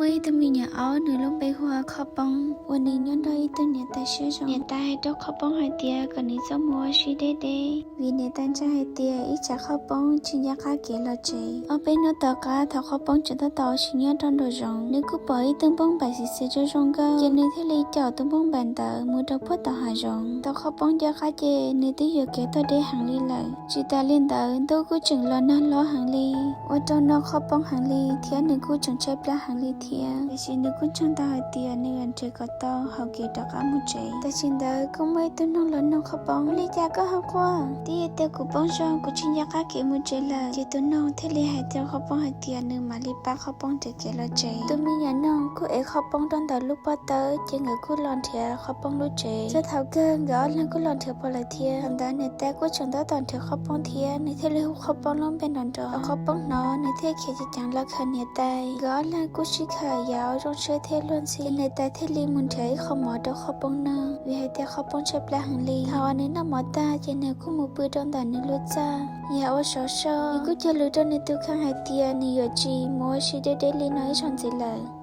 มื่อตมีเนี่ยเอาหนูลงไปหัวขปองวันนี้ย้อนได้ตัวเนี่ยแต่เชื่อจงเนี่ยตาให้ตกขปองให้เตียกันนี้จะมัวชีเดเดวีเนี่ยตันจะให้เตียอีจะขปองชิญญาคาเกลเจเอาไปนตกาถ้าขปองจะต่อชิญญาตอนโดจงนึกกูปล่อยตึงปองไปสิเสจจงก็เจนึกที่เลยเจ้าตึงปองบันเตอมือตกพอต่อหาจงตขปองเดียคาเจนึกที่อยู่เกตัวเดหังลีเลยจิตาลินเตอตัวกูจึงรอนั่นรอหังลีว่าตอนนขปองหังลีเทียนึกกูจึงใช้ปลาหังลีเทียแต่ชินนึกกูจังตาเตียเนื้อเจก็ต้องเฮาเกตกามุเจแต่ชินเดก็ไม่ตุนนลนขปองลีจาก็เฮากว่าตีเตกูปองจงกูชินยาคาเกมุเจละจิตุนเทเลให้เตขปองให้เตียนึมาลีปาขปองเจเกลเจตุมียานงกูเอขปองตอนตาลูกปอเตอเจงกูลอนเทียขปองลูเจจะเท่าเกินก็ลังกูลอนเทียพอละเทียทำได้ในแต่กูจังตาตอนเทียขปองเทียในเทเลขปองลงเป็นดอนจอขปองนอในเทเคจิจังละคันเนไตก็ลังกูชิขายาวจงเชื่อเทลวนซีในแต่เทลีมุนเทขหมอดขปองนึงวิให้แต่ขปองเชปลาหังลีทาวันนี้น้ำหมอตาเจเนกูมูปืดอนดานึลุจ้ายาอชอชอกูจะรู้ตอนในตุข้างให้เตียนิโยจีมัวชิเดเดลีน้อยชอนสิเลย